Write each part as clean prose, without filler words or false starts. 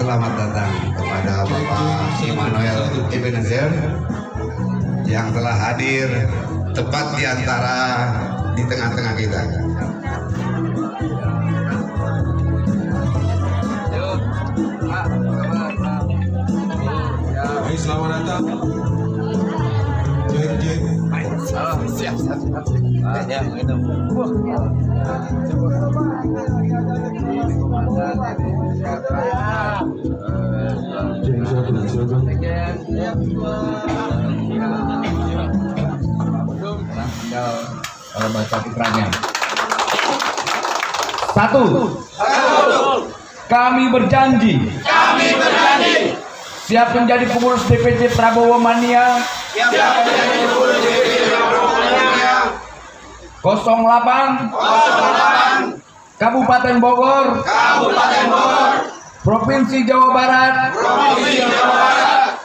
selamat datang kepada Bapak Immanuel Ebenezer yang telah hadir tepat di tengah-tengah kita. Baik, selamat datang. Siap. Ya, itu. Kalau baca putranya. Satu. Kami berjanji. Siap menjadi pengurus DPC Prabowo Mania. 08 Kabupaten Bogor, Provinsi Jawa Barat,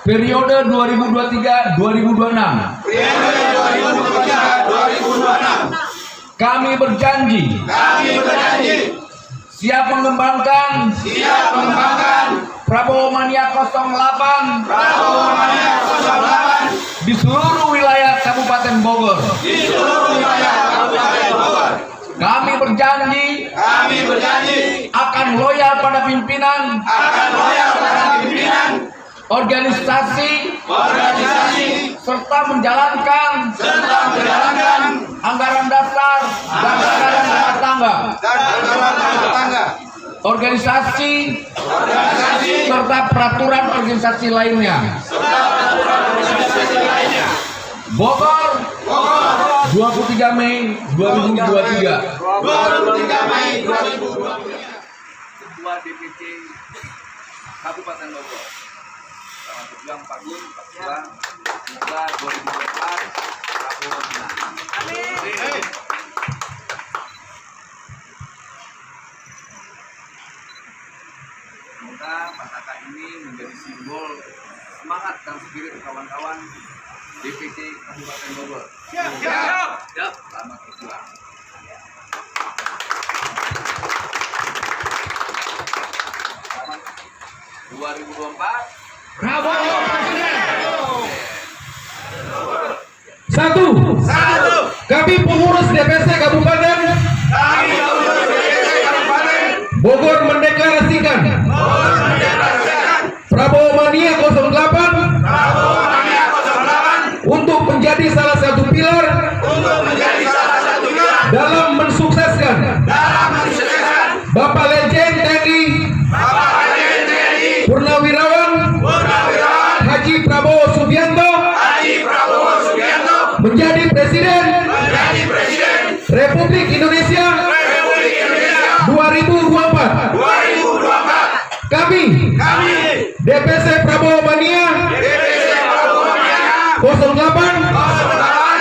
periode 2023-2026. Kami berjanji siap mengembangkan Prabowo Mania 08 di seluruh wilayah Kabupaten Bogor. Kami berjanji akan loyal pada pimpinan, organisasi, serta menjalankan anggaran dasar dan anggaran rumah tangga, organisasi, serta peraturan organisasi lainnya. Bogor, 23 Mei 2023. Ketua DPC Kabupaten Bogor. Selamat berjuang Pak Gun, Pak Tuan. Semoga 2024 Prabowo menang. Amin. Semoga Pasaka ini menjadi simbol semangat dan spirit kawan-kawan DPC Kabupaten Bogor. Siap. Selamat berjuang. Selamat 2024. Prabowo Presiden. Satu. Kami pengurus DPC Kabupaten Bogor mendeklarasikan Prabowo Mania 08 untuk menjadi salah satu pilar dalam mensukseskan Bapak Legend TNI Purnawirawan Haji Prabowo Subianto menjadi Presiden Republik Indonesia 2024. Kami DPC Prabowo Mania 08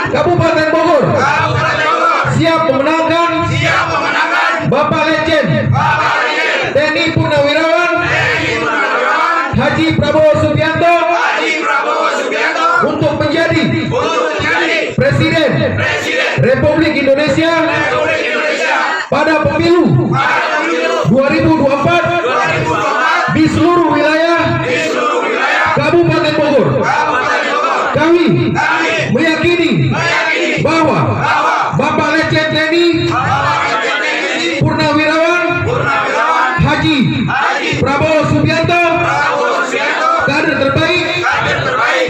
Kabupaten Bogor siap memenangkan Bapak Legend TNI Purnawirawan Haji Prabowo Subianto untuk menjadi Presiden Republik Indonesia pada pemilu 2024 di seluruh wilayah Kabupaten Bogor. Kami meyakini bahwa Bapak Legend TNI Purnawirawan Haji Prabowo Subianto kader terbaik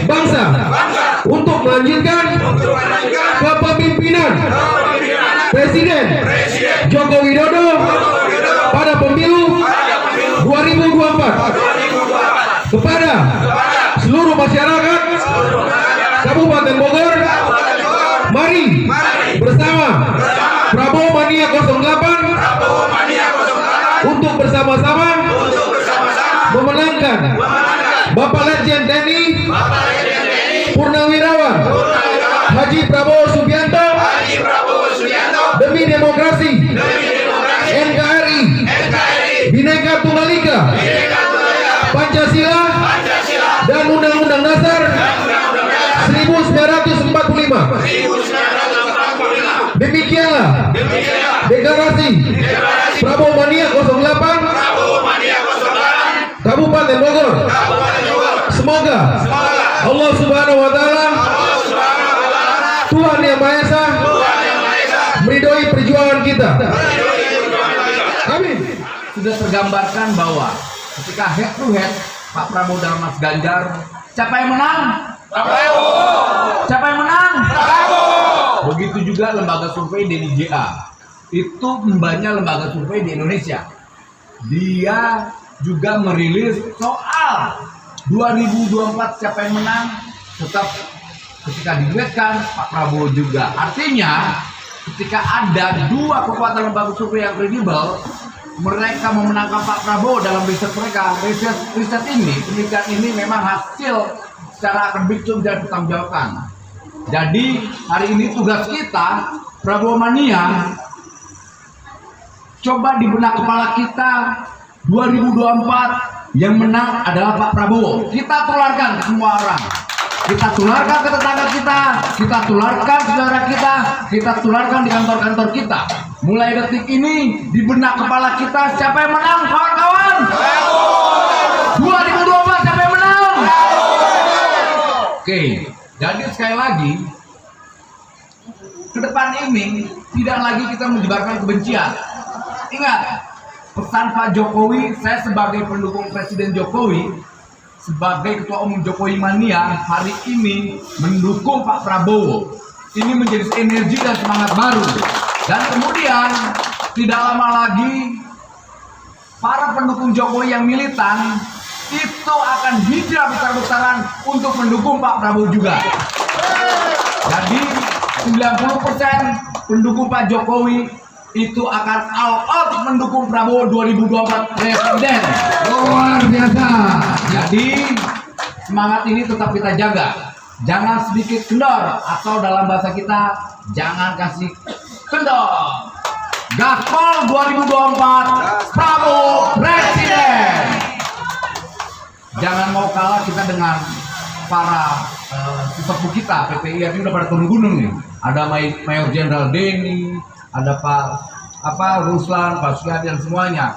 bangsa untuk melanjutkan kepemimpinan Presiden Joko Widodo pada pemilu 2024. Kepada seluruh masyarakat Kabupaten Bogor, mari bersama Prabowo Mania 08 untuk bersama-sama memenangkan Bapak Legend TNI Purnawirawan Haji Prabowo Subianto demi demokrasi, NKRI, Bhinneka Tunggal Ika, Pancasila, dan Undang-Undang Dasar 1945. Demikianlah deklarasi Prabowo Mania 08 Kabupaten Bogor. Semoga Allah Subhanahu wa Ta'ala, Tuhan Yang Maha Esa, meridhoi perjuangan kita. Amin. Sudah tergambarkan bahwa ketika head to head Pak Prabowo dan Mas Ganjar, siapa yang menang? Prabowo. Siapa yang menang? Prabowo. Begitu juga lembaga survei DNIJA. Itu banyak lembaga survei di Indonesia. Dia juga merilis soal 2024 siapa yang menang, tetap ketika diduetkan Pak Prabowo juga. Artinya ketika ada dua kekuatan lembaga survei yang kredibel, mereka memenangkan Pak Prabowo dalam riset mereka. Riset ini, penelitian ini memang hasil secara akademik dan dipertanggungjawabkan. Jadi hari ini tugas kita Prabowo Mania, coba di benak kepala kita 2024 yang menang adalah Pak Prabowo. Kita tularkan ke semua orang. Kita tularkan ke tetangga kita tularkan ke saudara kita tularkan di kantor-kantor kita. Mulai detik ini di benak kepala kita siapa yang menang, kawan-kawan? 2024 siapa yang menang? Oke, jadi sekali lagi ke depan ini tidak lagi kita menyebarkan kebencian. Ingat, pesan Pak Jokowi, saya sebagai pendukung Presiden Jokowi, sebagai Ketua Umum Jokowi Mania, hari ini mendukung Pak Prabowo. Ini menjadi energi dan semangat baru. Dan kemudian tidak lama lagi para pendukung Jokowi yang militan itu akan hijrah besar-besaran untuk mendukung Pak Prabowo juga. Jadi 90% pendukung Pak Jokowi itu akan all out mendukung Prabowo 2024 Presiden. Luar biasa. Jadi semangat ini tetap kita jaga. Jangan sedikit kendor, atau dalam bahasa kita jangan kasih kendor. Gaspol 2024 Prabowo Presiden. Jangan mau kalah kita dengan para sesepuh kita. PPI ini udah pada turun gunung nih. Ada Mayor Jenderal Denny, ada Pak Ruslan, Pak Suyadi dan semuanya.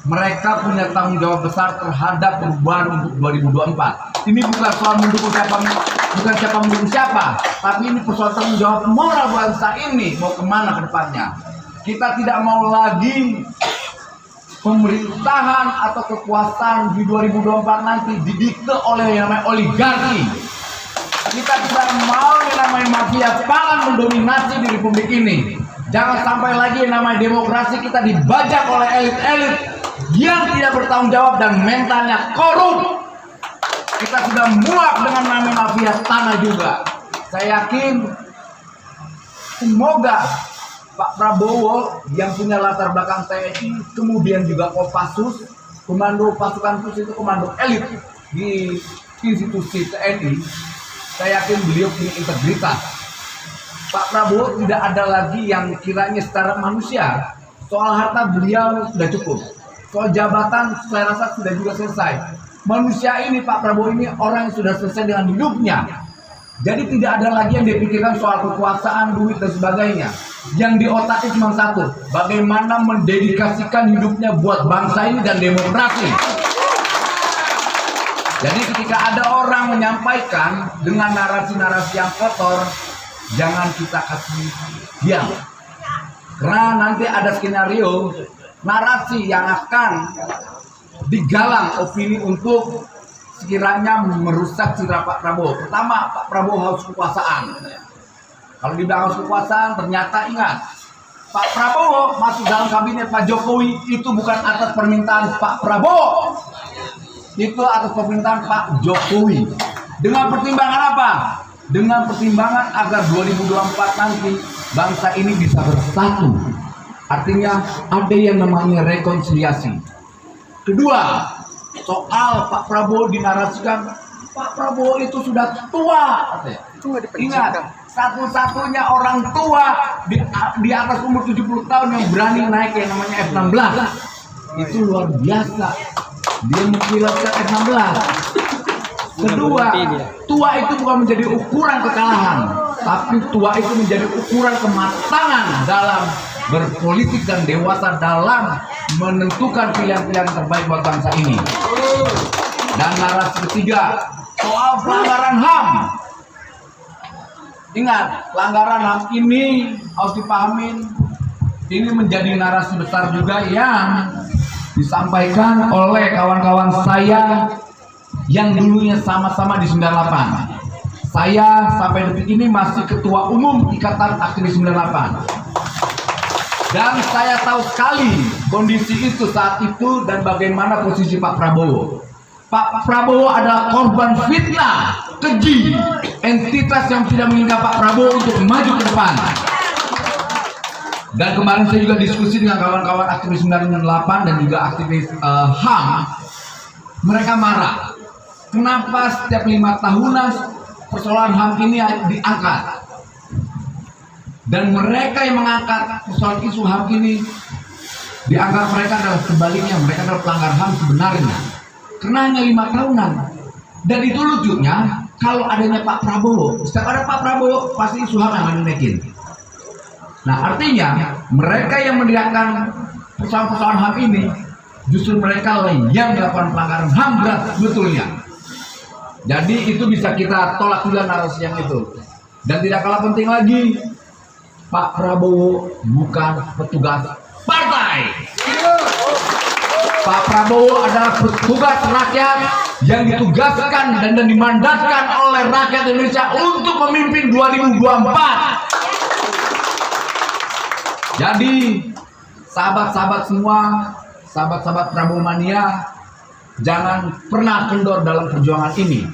Mereka punya tanggung jawab besar terhadap perubahan untuk 2024. Ini bukan soal mendukung siapa, bukan siapa mendukung siapa, tapi ini persoalan tanggung jawab moral bangsa ini mau kemana ke depannya. Kita tidak mau lagi pemerintahan atau kekuasaan di 2024 nanti didikte oleh yang namanya oligarki. Kita tidak mau yang namanya mafia pangan mendominasi di republik ini. Jangan sampai lagi yang namanya demokrasi kita dibajak oleh elit-elit yang tidak bertanggung jawab dan mentalnya korup. Kita sudah muak dengan namanya mafia tanah juga. Saya yakin semoga Pak Prabowo yang punya latar belakang TNI, kemudian juga Kopassus, komando pasukan khusus itu komando elit di institusi TNI, saya yakin beliau punya integritas. Pak Prabowo tidak ada lagi yang kiranya secara manusia, soal harta beliau sudah cukup, soal jabatan saya rasa sudah juga selesai. Manusia ini, Pak Prabowo ini orang yang sudah selesai dengan hidupnya. Jadi tidak ada lagi yang dipikirkan soal kekuasaan, duit dan sebagainya. Yang di otaknya cuma satu, bagaimana mendedikasikan hidupnya buat bangsa ini dan demokrasi. Jadi ketika ada orang menyampaikan dengan narasi-narasi yang kotor, jangan kita kasih diam. Karena nanti ada skenario narasi yang akan digalang opini untuk sekiranya merusak citra Pak Prabowo. Pertama, Pak Prabowo harus kekuasaan. Kalau dibilang harus kekuasaan, ternyata ingat, Pak Prabowo masuk dalam kabinet Pak Jokowi itu bukan atas permintaan Pak Prabowo, itu atas permintaan Pak Jokowi. Dengan pertimbangan apa? Dengan pertimbangan agar 2024 nanti bangsa ini bisa bersatu. Artinya ada yang namanya rekonsiliasi. Kedua, soal Pak Prabowo dinarasikan, Pak Prabowo itu sudah tua. Ingat, satu-satunya orang tua di atas umur 70 tahun yang berani naik yang namanya F-16. Itu luar biasa. Dia mengkilatkan F-16. Kedua, tua itu bukan menjadi ukuran kekalahan, tapi tua itu menjadi ukuran kematangan dalam berpolitik dan dewasa dalam menentukan pilihan-pilihan terbaik buat bangsa ini. Dan narasi ketiga, soal pelanggaran HAM. Ingat, pelanggaran HAM ini harus dipahamin, ini menjadi narasi besar juga yang disampaikan oleh kawan-kawan saya yang dulunya sama-sama di 98. Saya sampai detik ini masih ketua umum Ikatan Aktivis 98. Dan saya tahu sekali kondisi itu saat itu dan bagaimana posisi Pak Prabowo. Pak Prabowo adalah korban fitnah, keji, entitas yang tidak menginginkan Pak Prabowo untuk maju ke depan. Dan kemarin saya juga diskusi dengan kawan-kawan aktivis 98 dan juga aktivis HAM. Mereka marah. Kenapa setiap 5 tahunan persoalan HAM ini diangkat? Dan mereka yang mengangkat persoalan isu HAM ini dianggap mereka adalah sebaliknya, mereka adalah pelanggar HAM sebenarnya. Karena hanya 5 tahunan. Dan itu lucunya, kalau adanya Pak Prabowo, setiap ada Pak Prabowo pasti isu HAM yang dinaikin. Nah, artinya mereka yang meneriakkan persoalan-persoalan HAM ini justru mereka lah yang melakukan pelanggaran HAM berat sebetulnya. Jadi itu bisa kita tolak juga narasi yang itu. Dan tidak kalah penting lagi, Pak Prabowo bukan petugas partai. Pak Prabowo adalah petugas rakyat yang ditugaskan dan dimandatkan oleh rakyat Indonesia untuk memimpin 2024. Jadi, sahabat-sahabat semua, sahabat-sahabat Prabowo Mania, jangan pernah kendor dalam perjuangan ini.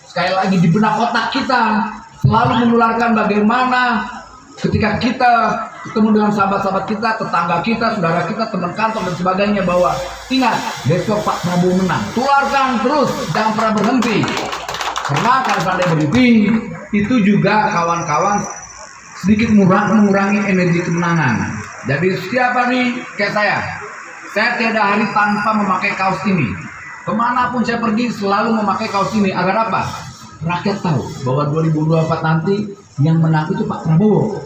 Sekali lagi di benak otak kita selalu menularkan bagaimana ketika kita ketemu dengan sahabat-sahabat kita, tetangga kita, saudara kita, teman kantor dan sebagainya, bahwa ingat besok Pak Prabowo menang. Tularkan terus, jangan pernah berhenti. Karena kalau sampai berhenti, itu juga kawan-kawan sedikit mengurangi energi kemenangan. Jadi setiap hari kayak saya tiada hari tanpa memakai kaos ini. Kemanapun saya pergi selalu memakai kaos ini. Agar apa? Rakyat tahu bahwa 2024 nanti yang menang itu Pak Prabowo.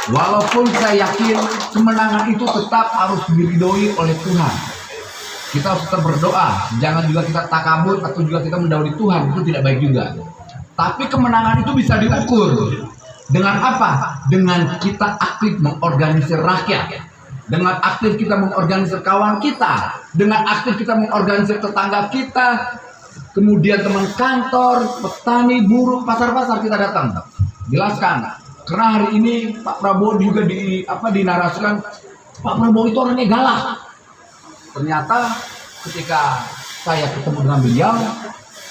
Walaupun saya yakin kemenangan itu tetap harus diridhoi oleh Tuhan. Kita harus tetap berdoa. Jangan juga kita takabur atau juga kita mendahului Tuhan. Itu tidak baik juga. Tapi kemenangan itu bisa diukur dengan apa? Dengan kita aktif mengorganisir rakyat, dengan aktif kita mengorganisir kawan kita, dengan aktif kita mengorganisir tetangga kita, kemudian teman kantor, petani, buruh, pasar-pasar kita datang. Jelaskan. Karena hari ini Pak Prabowo juga dinarasikan Pak Prabowo itu orangnya galak. Ternyata ketika saya ketemu dengan beliau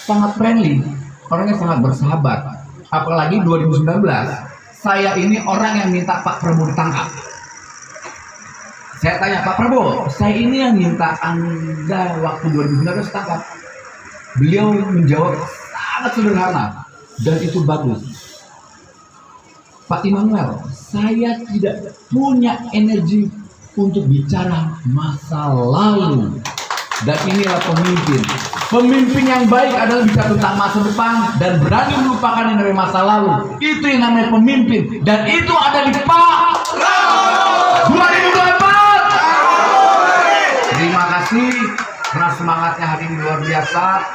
sangat friendly. Orangnya sangat bersahabat. Apalagi 2019, saya ini orang yang minta Pak Prabowo ditangkap. Saya tanya, Pak Prabowo, saya ini yang minta Anda waktu 2019 tangkap. Beliau menjawab sangat sederhana, dan itu bagus. Pak Immanuel, saya tidak punya energi untuk bicara masa lalu. Dan inilah pemimpin. Pemimpin yang baik adalah bisa tentang masa depan dan berani melupakan yang namanya masa lalu. Itu yang namanya pemimpin. Dan itu ada di Pak 2024. Terima kasih karena semangatnya hari ini luar biasa.